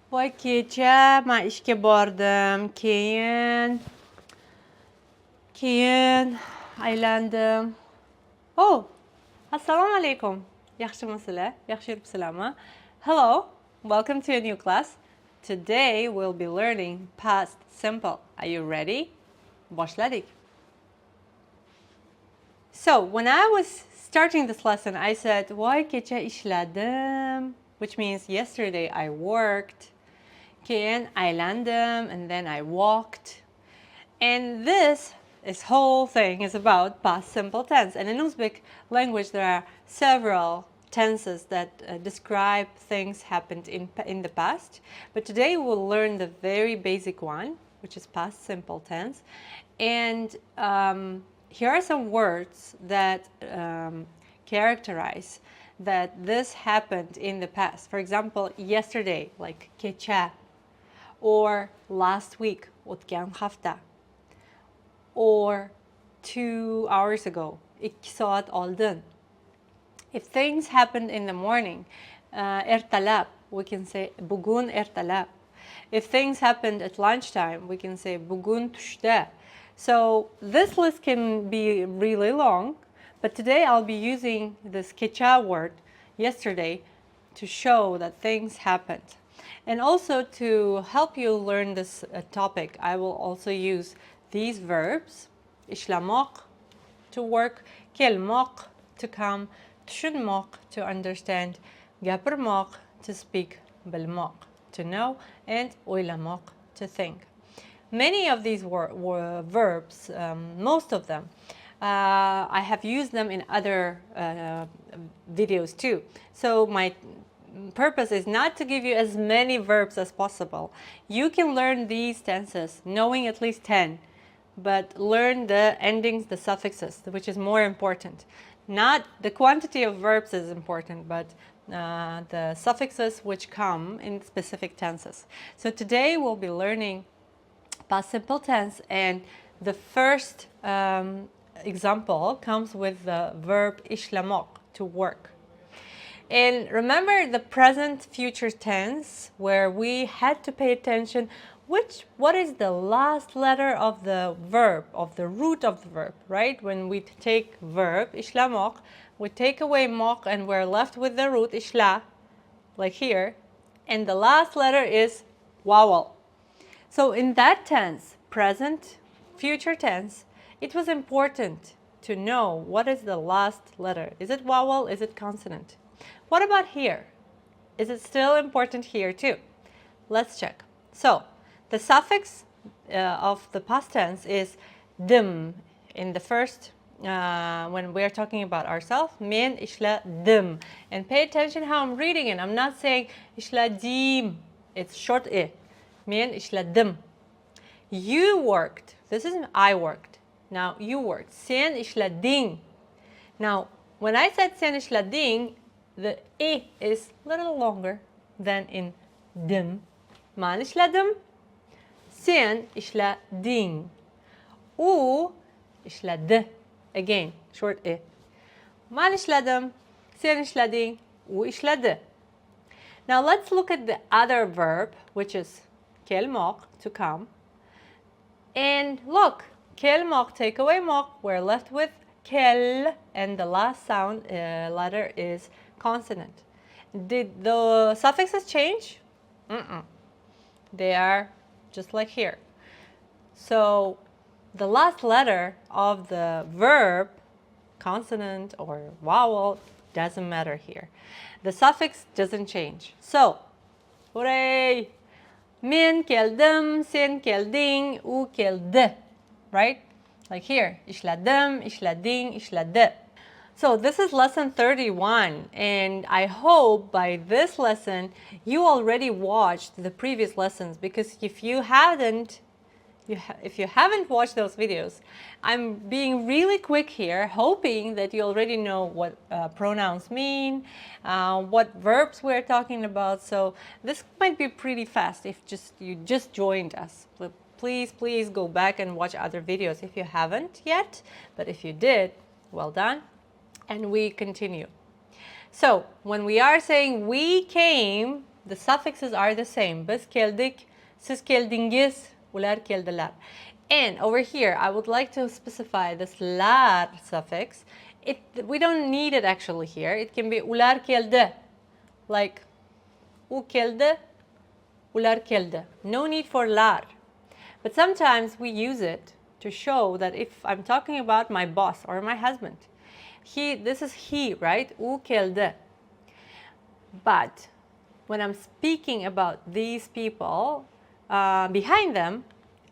Voy kecha men ishga bordim, keyin aylandim. Oh, assalomu alaykum. Yaxshimisizlar? Yaxshi yuribsizlarmi? Hello, welcome to a new class. Today we'll be learning past simple. Are you ready? Boshladik. So, when I was starting this lesson, I said, voy kecha ishladim, which means yesterday I worked. Keyin aylandim, and then I walked. And this whole thing is about past simple tense. And in Uzbek language, there are several tenses that describe things happened in the past. But today we'll learn the very basic one, which is past simple tense. And here are some words that characterize that this happened in the past. For example, yesterday, like kecha, or last week, o'tgan hafta, or 2 hours ago, 2 saat oldin. If things happened in the morning, ertalab, we can say bugun ertalab. If things happened at lunchtime, we can say bugun tushda. So this list can be really long, but today I'll be using this kecha word, yesterday, to show that things happened. And also to help you learn this topic, I will also use these verbs, ishlamoq, to work, kelmoq, to come, tushunmoq, to understand, gapirmoq, to speak, bilmoq, to know, and o'ylamoq, to think. Many of these verbs, most of them, I have used them in other videos too. So my purpose is not to give you as many verbs as possible. You can learn these tenses knowing at least 10, but learn the endings, the suffixes, which is more important. Not the quantity of verbs is important, but the suffixes which come in specific tenses. So today we'll be learning past simple tense, and the first example comes with the verb ishlamoq, to work. And remember the present future tense, where we had to pay attention what is the last letter of the verb, of the root of the verb, right? When we take verb ishlamoq, we take away moq and we're left with the root ishla, like here, and the last letter is vowel. So in that tense, present future tense, it was important to know what is the last letter. Is it vowel? Is it consonant? What about here? Is it still important here too? Let's check. So the suffix of the past tense is dim. In the first, when we're talking about ourselves, men ishla dim. And pay attention how I'm reading it. I'm not saying ishla dim. It's short I. Men ishla dim. You worked. This is I worked. Now you worked. Sen ishla ding. Now when I said sen ishla ding, the I is a little longer than in dim. Man ishla dim. Sen ishla ding. U ishla d. Again, short I. Man ishla dim. Sen ishla ding. U ishla d. Now let's look at the other verb, which is kelmoq, to come. And look, kelmoq, take away moq, we're left with kel, and the last sound letter is consonant. Did the suffixes change? They are just like here. So the last letter of the verb, consonant or vowel, doesn't matter here. The suffix doesn't change. So, hooray! Men qildim, sen qilding, u qildi, right? Like here, ishladim, ishlading, ishladi. So this is lesson 31, and I hope by this lesson you already watched the previous lessons, because if you haven't watched those videos, I'm being really quick here, hoping that you already know what pronouns mean, what verbs we're talking about. So this might be pretty fast if you just joined us. But please go back and watch other videos if you haven't yet. But if you did, well done. And we continue. So when we are saying we came, the suffixes are the same. Biz keldik, siz keldingiz, ular keldiler. And over here, I would like to specify this lar suffix. We don't need it actually here. It can be ular keldi, like u keldi, ular keldi. No need for lar. But sometimes we use it to show that if I'm talking about my boss or my husband, this is he, right? U keldi. But when I'm speaking about these people, behind them,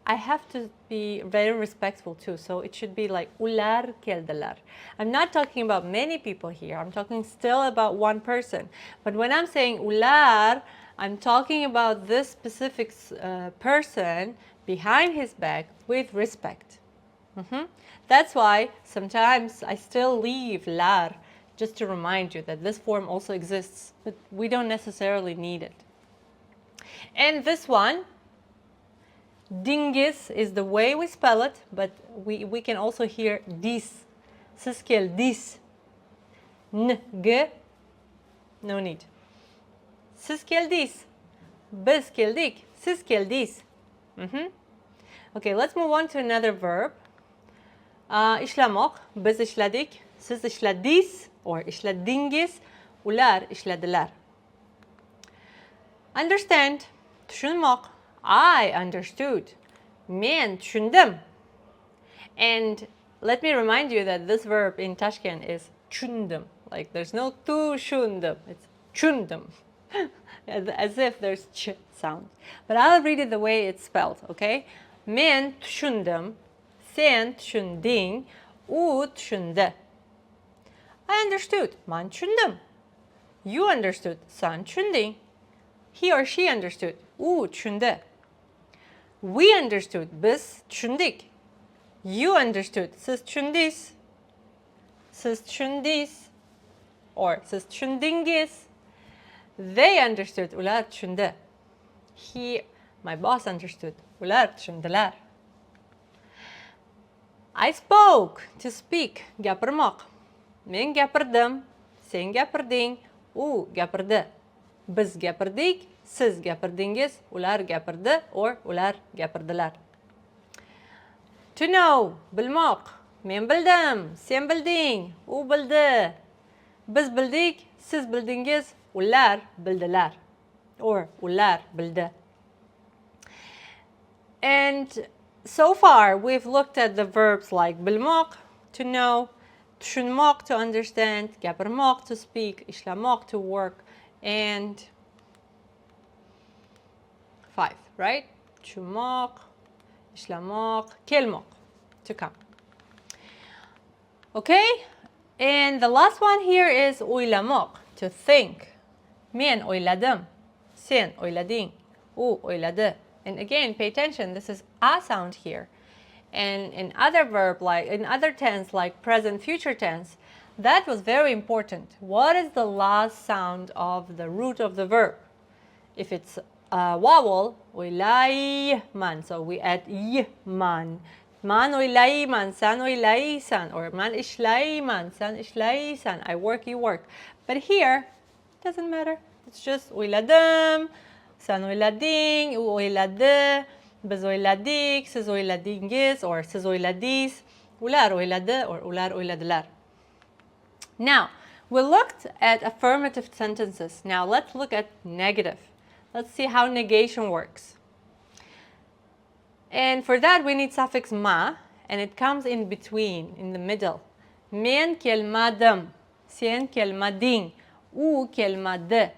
I have to be very respectful too. So it should be like ular keldiler. I'm not talking about many people here. I'm talking still about one person. But when I'm saying ular, I'm talking about this specific person behind his back with respect. That's why sometimes I still leave lar just to remind you that this form also exists, but we don't necessarily need it. And this one, dingiz, is the way we spell it, but we can also hear dis. Siz keldis. N, g, no need. Siz keldis. Biz keldik. Siz keldis. Okay, let's move on to another verb. İşlamak, biz işledik, siz işlediniz, or işlediniz, ular işlediler. Understand, düşünmek, I understood, men düşündüm. And let me remind you that this verb in Tashkent is düşündüm. Like there's no tu düşündüm, it's düşündüm. As if there's ch sound. But I'll read it the way it's spelled, okay? Men düşündüm, sen düşündün, u düşündü. I understood, man düşündüm. You understood, sen düşündün. He or she understood, u düşündü. We understood, biz düşündük. You understood, siz düşündünüz. Siz düşündünüz. Or siz düşündünüz. They understood, ular düşündü. My boss understood, ular düşündüler. I spoke, to speak, gapirmak. Men gapirdim, sen gapirding, u gapirdi. Biz gapirdik, siz gapirdingiz, ular gapirdi, or ular gapirdilar. To know, bilmak. Men bildim, sen bilding, u bildi. Biz bildik, siz bildingiz, ular bildilar. Or ular bildi. And so far, we've looked at the verbs like bilmak, to know, düşünmek, to understand, gapirmak, to speak, işlamak, to work, and 5, right? Düşünmek, işlamak, kelmak, to come. Okay? And the last one here is oylamak, to think. Men oyladım, sen oyladın, u oyladı. And again, pay attention, this is a sound here. And in other tense, like present future tense, that was very important. What is the last sound of the root of the verb? If it's a vowel, oylay man, so we add y man. Man oylay man, san oylay san, or man ishlay man, san ishlay san. I work, you work. But here, it doesn't matter. It's just oyladım, sen oyladın, u oyladı, biz oyladık, siz oyladınız, or siz oyladınız, ular oyladı, or ular oyladılar. Now, we looked at affirmative sentences. Now, let's look at negative. Let's see how negation works. And for that, we need suffix ma, and it comes in between, in the middle. Men kelmadım, sen kelmadın, u kelmadı,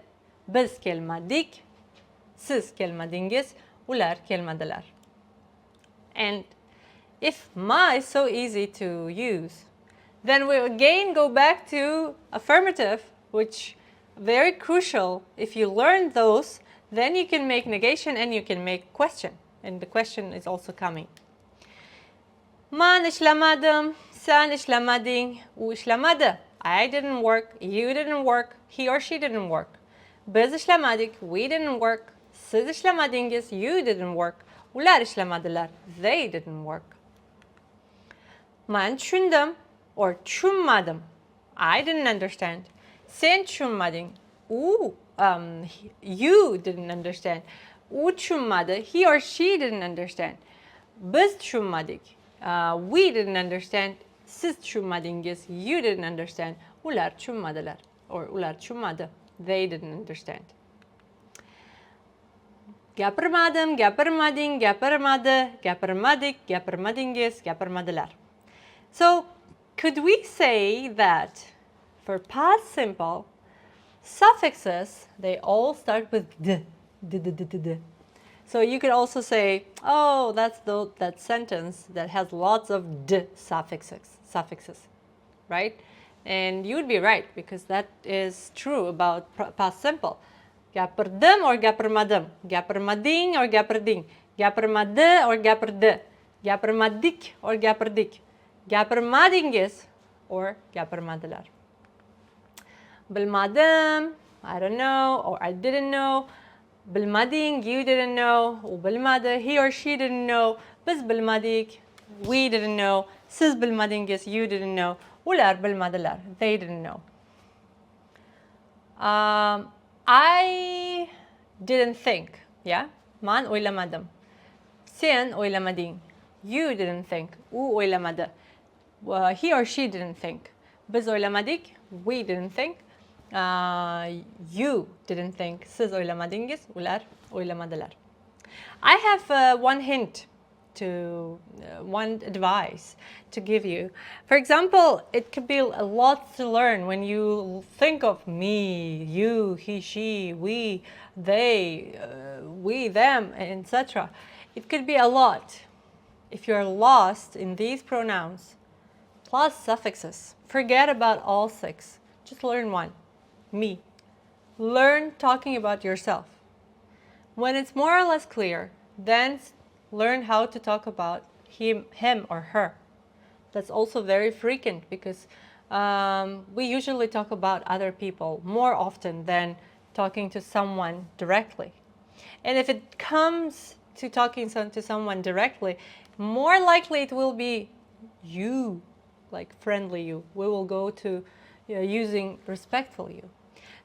biz kelmadık, siz kelmadınız, ular kelmadılar. And if ma is so easy to use, then we again go back to affirmative, which very crucial. If you learn those, then you can make negation and you can make question. And the question is also coming. Man işlamadım, sen işlamadın, u işlamadı. I didn't work, you didn't work, he or she didn't work. Biz işlamadık, we didn't work. Siz işlamadınız, you didn't work. Ular işlamadılar, they didn't work. Man düşündüm, or düşünmadım. I didn't understand. Sen düşünmadın, you didn't understand. U tushunmadi, he or she didn't understand. Biz tushunmadik. We didn't understand. Siz tushunmadingiz, you didn't understand. Ular tushunmadilar. Or ular tushunmadi. They didn't understand. Gapirmadim, gapirmading, gapirmadi, gapirmadik, gapirmadingiz, gapirmadilar. So, could we say that for past simple, suffixes, they all start with d, d, d, d, d, d. So you could also say, oh, that's that sentence that has lots of d suffixes, right? And you'd be right, because that is true about past simple. Gapirdim or gapirmadim, gapirmading or gapirding, gapirmadi or gapirdi, gapirmadik or gapirdik, gapirmadingiz or gapirmadilar. Bilmadim, I don't know, or I didn't know. Bilmading, you didn't know. Bilmadi, he or she didn't know. Biz bilmadik, we didn't know. Siz bilmadingiz, you didn't know. Ular bilmadilar, they didn't know. I didn't think, yeah? Man oylamadım. Sen oylamadın. You didn't think. U oylamadı. He or she didn't think. Biz oylamadık. We didn't think. You didn't think. Siz oylamadınız. Ular oylamadılar. I have one hint to, one advice to give you. For example, it could be a lot to learn when you think of me, you, he, she, we, they, we, them, etc. It could be a lot. If you're lost in these pronouns plus suffixes, forget about all 6. Just learn one. Me. Learn talking about yourself. When it's more or less clear, then learn how to talk about him or her. That's also very frequent, because we usually talk about other people more often than talking to someone directly. And if it comes to talking to someone directly, more likely it will be you, like friendly you. We will go to using respectful you.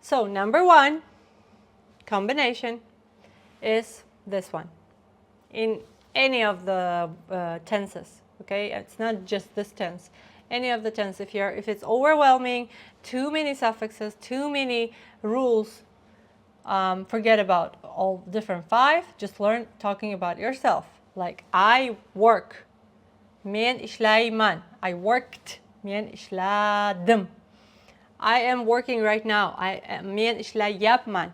So number 1 combination is this one in any of the tenses. Okay, it's not just this tense. Any of the tense. If it's overwhelming, too many suffixes, too many rules, forget about all different 5. Just learn talking about yourself. Like I work. Men ishlayman. I worked. Men ishladim. I am working right now. Men ishlayapman.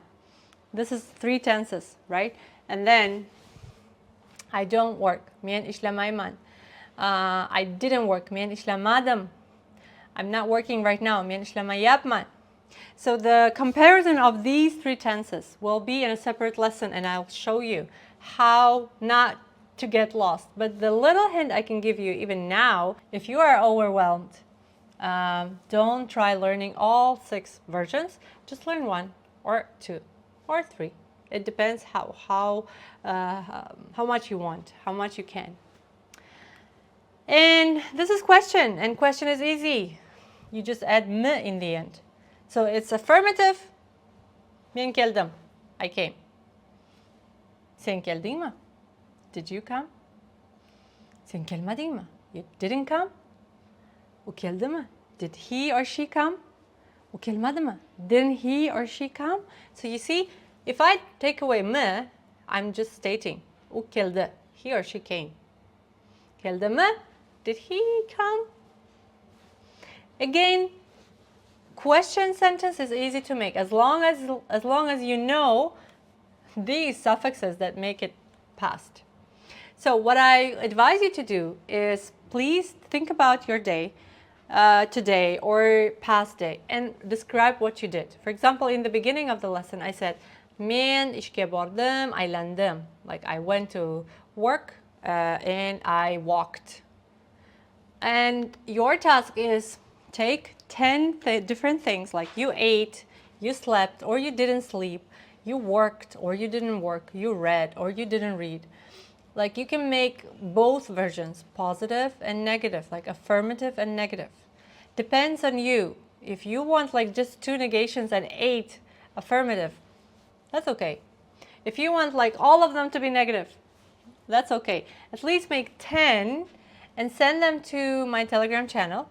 This is 3 tenses, right? And then I don't work. Men ishlamayman. I didn't work. Men ishlamadim. I'm not working right now. Men ishlamayapman. So the comparison of these 3 tenses will be in a separate lesson, and I'll show you how not to get lost. But the little hint I can give you even now, if you are overwhelmed, don't try learning all 6 versions. Just learn 1 or 2 or 3. It depends how much you want, how much you can. And this is question, and question is easy. You just add m in the end. So it's affirmative. Men geldim. I came. Sen geldin mi? Did you come? Sen gelmedin mi? You didn't come? O geldi mi? Did he or she come? O gelmedi mi? Didn't he or she come? So you see, if I take away me, I'm just stating o geldi. He or she came. Geldi mi? Did he come? Again, question sentence is easy to make as long as you know these suffixes that make it past. So what I advise you to do is please think about your day, today or past day, and describe what you did. For example, in the beginning of the lesson, I said, men ishke bordim, aylandim. Like I went to work and I walked. And your task is take 10 different things, like you ate, you slept, or you didn't sleep, you worked, or you didn't work, you read, or you didn't read. Like you can make both versions, positive and negative, like affirmative and negative. Depends on you. If you want like just 2 negations and 8 affirmative, That's okay. If you want like all of them to be negative, that's okay. At least make 10 and send them to my Telegram channel.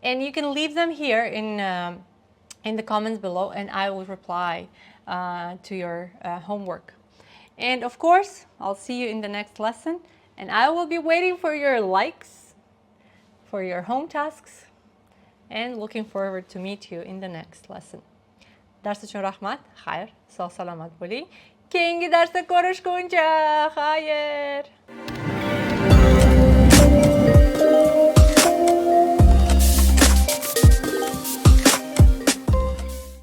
And you can leave them here in the comments below, and I will reply to your homework. And of course, I'll see you in the next lesson. And I will be waiting for your likes, for your home tasks, and looking forward to meet you in the next lesson. درس üçün rahmat, xayr, sağ salamat bo'ling. Keyingi darsda ko'rishguncha, xayr.